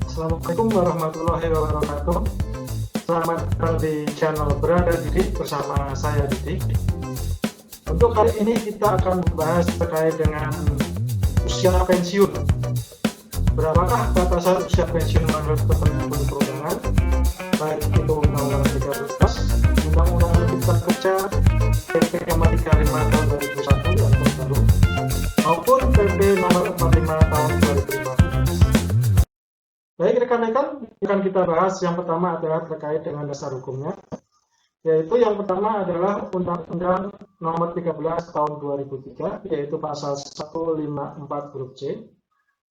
Assalamualaikum warahmatullahi wabarakatuh. Selamat datang di channel Berada Didik bersama saya Didik. Untuk kali ini kita akan membahas terkait dengan usia pensiun. Berapakah batasan usia pensiun menurut ketentuan perundangan, baik itu Undang-Undang 13, Undang-Undang Cipta Kerja, PP nomor 35 tahun 2001 yang terbaru, maupun PP nomor 45 tahun 2015. Baik rekan-rekan, akan kita bahas yang pertama adalah terkait dengan dasar hukumnya, yaitu yang pertama adalah Undang-Undang nomor 13 tahun 2003, yaitu pasal 154 huruf C,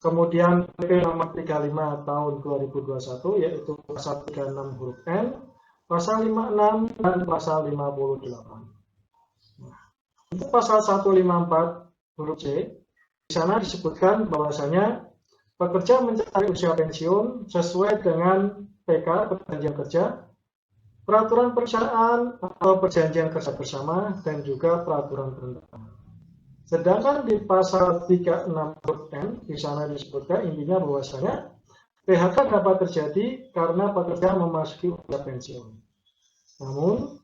kemudian PP nomor 35 tahun 2021, yaitu pasal 36 huruf N, pasal 56 dan pasal 58. Nah, untuk pasal 154 huruf C, di sana disebutkan bahwasanya pekerja mencari usia pensiun sesuai dengan PK, perjanjian kerja, peraturan perusahaan atau perjanjian kerja bersama, dan juga peraturan perundangan. Sedangkan di pasal 36 huruf N, di sana disebutkan intinya bahwasanya PHK dapat terjadi karena pekerja memasuki usia pensiun. Namun,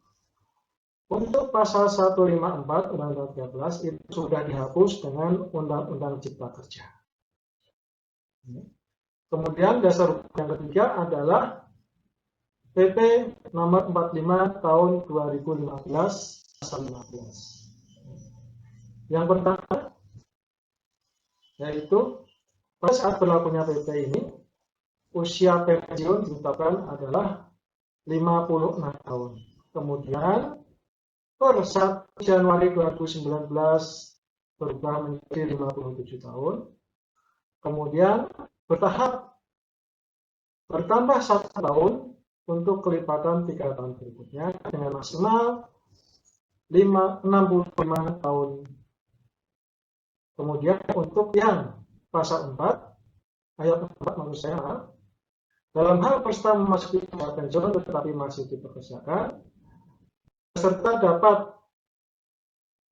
untuk pasal 154 Undang-Undang 13 itu sudah dihapus dengan Undang-Undang Cipta Kerja. Kemudian dasar hukum yang ketiga adalah PP nomor 45 tahun 2015 pasal 15. Yang pertama yaitu pada saat berlakunya PP ini usia pensiun ditetapkan adalah 56 tahun. Kemudian per 1 Januari 2019 berubah menjadi 57 tahun. Kemudian bertahap bertambah 1 tahun untuk kelipatan 3 tahun berikutnya dengan maksimal 65 tahun. Kemudian untuk yang pasal 4 ayat 4 maksud saya, dalam hal peserta memasuki usia pensiun tetapi masih dipekerjakan, peserta dapat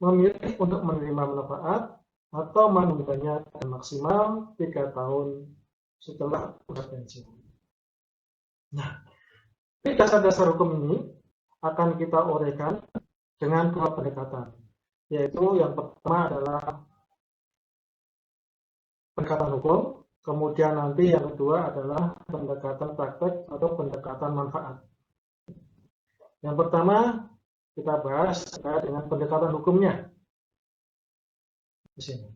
memilih untuk menerima manfaat atau menungganya maksimal 3 tahun setelah usia pensiun. Nah, dasar-dasar hukum ini akan kita uraikan dengan 2 pendekatan, yaitu yang pertama adalah pendekatan hukum, kemudian nanti yang kedua adalah pendekatan praktek atau pendekatan manfaat. Yang pertama kita bahas terkait dengan pendekatan hukumnya. Di sini.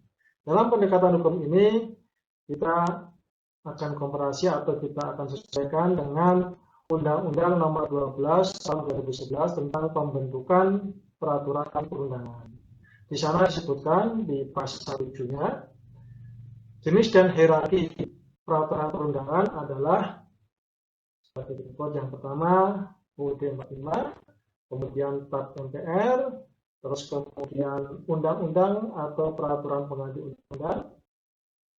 Dalam pendekatan hukum ini kita akan komparasi atau kita akan sesuaikan dengan Undang-Undang nomor 12 tahun 2011 tentang pembentukan peraturan perundangan. Di sana disebutkan di pasal 7-nya jenis dan hierarki peraturan perundangan adalah seperti berikut. Yang pertama UUD 45, kemudian TAP MPR, terus kemudian undang-undang atau peraturan pengganti undang-undang,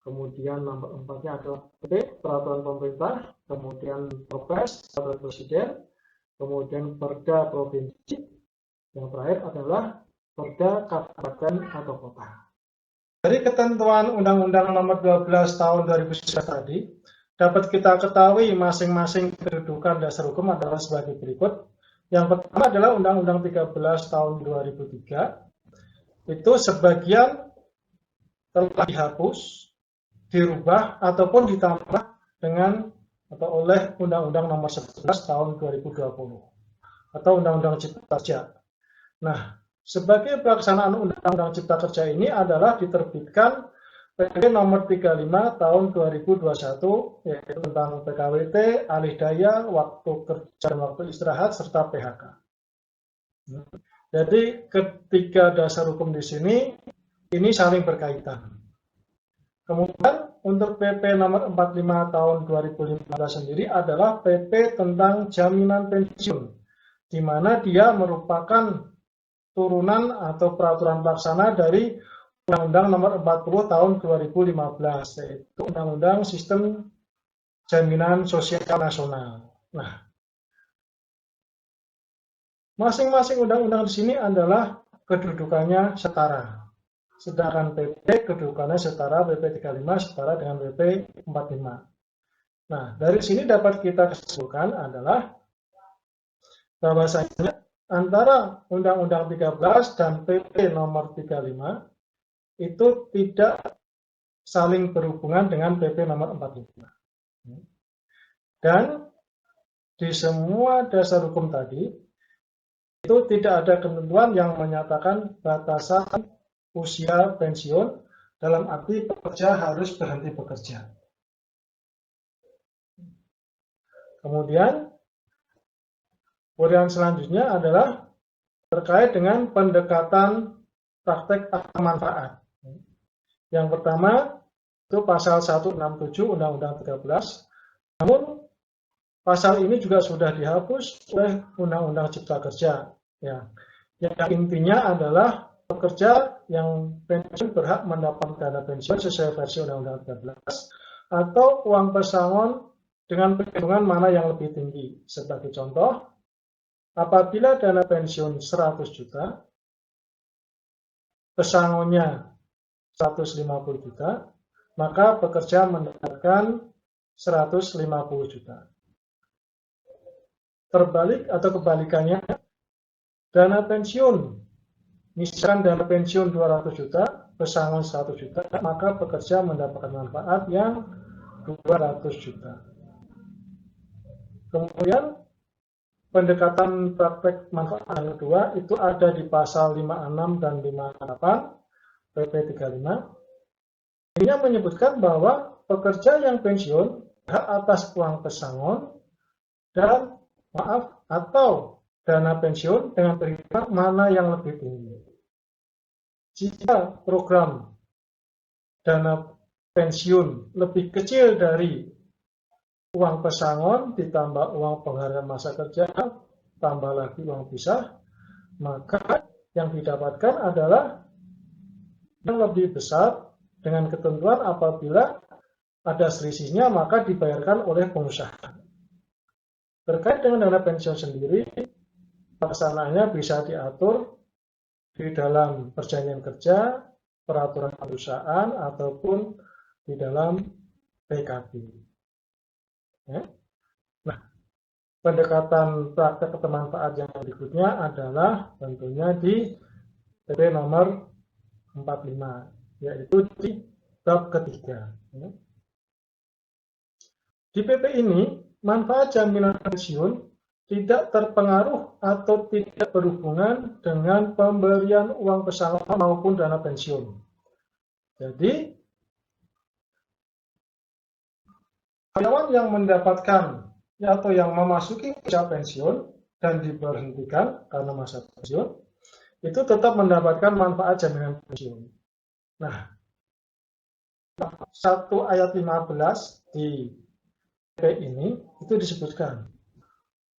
kemudian nomor 4-nya adalah PP, peraturan pemerintah, kemudian Perpres, peraturan presiden, kemudian Perda provinsi, yang terakhir adalah Perda kabupaten atau kota. Dari ketentuan Undang-Undang nomor 12 tahun 2011 tadi, dapat kita ketahui masing-masing kedudukan dasar hukum adalah sebagai berikut. Yang pertama adalah Undang-Undang 13 tahun 2003, itu sebagian telah dihapus, dirubah, ataupun ditambah dengan atau oleh Undang-Undang nomor 11 tahun 2020, atau Undang-Undang Cipta Kerja. Nah, sebagai pelaksanaan Undang-Undang Cipta Kerja ini adalah diterbitkan PP nomor 35 tahun 2021, yaitu tentang PKWT, alih daya, waktu kerja dan waktu istirahat, serta PHK. Jadi ketiga dasar hukum di sini ini saling berkaitan. Kemudian untuk PP nomor 45 tahun 2015 sendiri adalah PP tentang jaminan pensiun, di mana dia merupakan turunan atau peraturan pelaksana dari Undang-Undang nomor 40 tahun 2015, yaitu Undang-Undang Sistem Jaminan Sosial Nasional. Nah, masing-masing undang-undang di sini adalah kedudukannya setara. sedangkan PP kedudukannya setara, PP 35 setara dengan PP 45. Nah, dari sini dapat kita kesimpulan adalah bahwasanya antara Undang-Undang 13 dan PP nomor 35 itu tidak saling berhubungan dengan PP nomor 45. Dan di semua dasar hukum tadi, itu tidak ada ketentuan yang menyatakan batasan usia pensiun dalam arti pekerja harus berhenti bekerja. Kemudian, uraian selanjutnya adalah terkait dengan pendekatan praktek atau manfaat. Yang pertama, itu pasal 167 Undang-Undang 13. Namun, pasal ini juga sudah dihapus oleh Undang-Undang Cipta Kerja. Ya. Yang intinya adalah pekerja yang pensiun berhak mendapat dana pensiun sesuai versi Undang-Undang 13 atau uang pesangon dengan perhitungan mana yang lebih tinggi. Sebagai contoh, apabila dana pensiun 100 juta, pesangonnya 150 juta, maka pekerja mendapatkan 150 juta. Terbalik atau kebalikannya, dana pensiun, misalkan dana pensiun 200 juta, pesangon 100 juta, maka pekerja mendapatkan manfaat yang 200 juta. Kemudian, pendekatan praktek manfaat yang kedua itu ada di pasal 56 dan 58 PP 35. Ini menyebutkan bahwa pekerja yang pensiun hak atas uang pesangon dan atau dana pensiun dengan perhitungan mana yang lebih tinggi. Jika program dana pensiun lebih kecil dari uang pesangon ditambah uang penghargaan masa kerja tambah lagi uang pisah, maka yang didapatkan adalah yang lebih besar dengan ketentuan apabila ada selisihnya maka dibayarkan oleh pengusaha. Terkait dengan dana pensiun sendiri, pelaksanaannya bisa diatur di dalam perjanjian kerja, peraturan perusahaan, ataupun di dalam PKB. Ya. Nah, pendekatan praktek kebermanfaat yang berikutnya adalah tentunya di PP nomor 45, yaitu di bab ketiga. Ya. Di PP ini, manfaat jaminan pensiun tidak terpengaruh atau tidak berhubungan dengan pemberian uang pesangon maupun dana pensiun. Jadi, karyawan yang mendapatkan atau yang memasuki usia pensiun dan diberhentikan karena masa pensiun, itu tetap mendapatkan manfaat jaminan pensiun. Nah, 1 ayat 15 di PP ini itu disebutkan,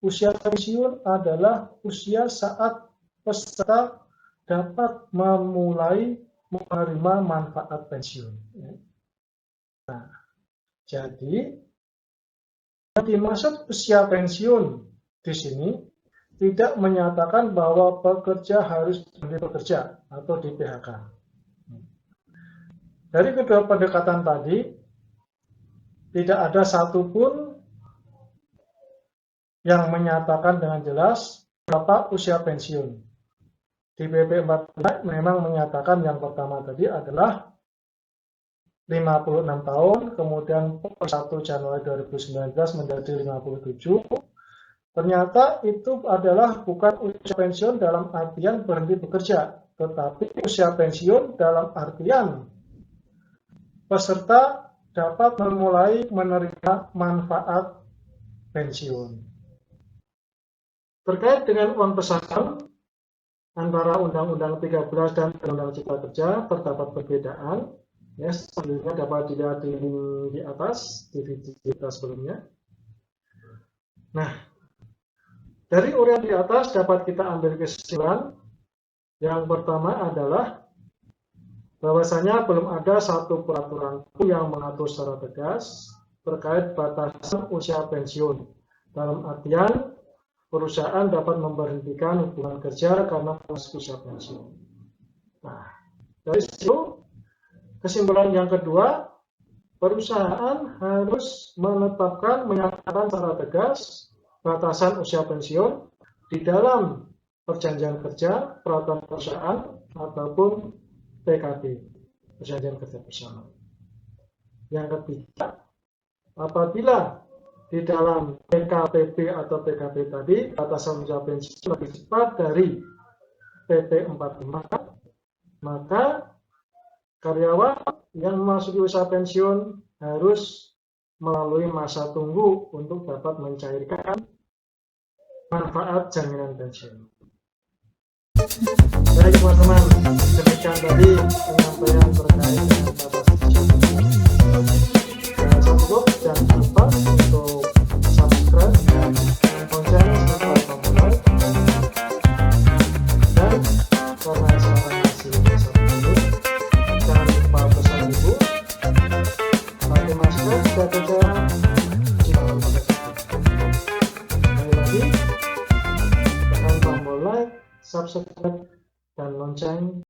usia pensiun adalah usia saat peserta dapat memulai menerima manfaat pensiun. Nah, jadi yang dimaksud usia pensiun di sini tidak menyatakan bahwa pekerja harus berhenti bekerja atau di PHK. Dari kedua pendekatan tadi, tidak ada satupun yang menyatakan dengan jelas berapa usia pensiun. Di PP 45 memang menyatakan yang pertama tadi adalah 56 tahun, kemudian per 1 Januari 2019 menjadi 57. Ternyata itu adalah bukan usia pensiun dalam artian berhenti bekerja, tetapi usia pensiun dalam artian peserta dapat memulai menerima manfaat pensiun. Terkait dengan uang pesangon antara Undang-Undang 13 dan Undang-Undang Cipta Kerja terdapat perbedaan. Ya, selanjutnya dapat dilihat di atas, di video kita sebelumnya. Nah, dari uraian di atas dapat kita ambil kesimpulan. Yang pertama adalah bahwasanya belum ada satu peraturan yang mengatur secara tegas terkait batasan usia pensiun. Dalam artian, perusahaan dapat memberhentikan hubungan kerja karena usia pensiun. Nah, Dari situ, kesimpulan yang kedua, perusahaan harus menetapkan, menyatakan secara tegas batasan usia pensiun di dalam perjanjian kerja, peraturan perusahaan, ataupun PKB, perjanjian kerja bersama. Yang ketiga, apabila di dalam PKPB atau PKB tadi batasan usia pensiun lebih cepat dari PP 45, maka karyawan yang memasuki usia pensiun harus melalui masa tunggu untuk dapat mencairkan manfaat jaminan pensiun. Baik teman-teman, demikian tadi penyampaian terkait dengan batasan usia pensiun. Jangan cukup, jangan lupa untuk subscribe konten serta tombol like. Dan karena sekarang masih satu menit, jangan lupa pesan ibu, pakai masker, jaga jarak, jika berpakai masker. Sekali lagi, tekan tombol like, subscribe, dan lonceng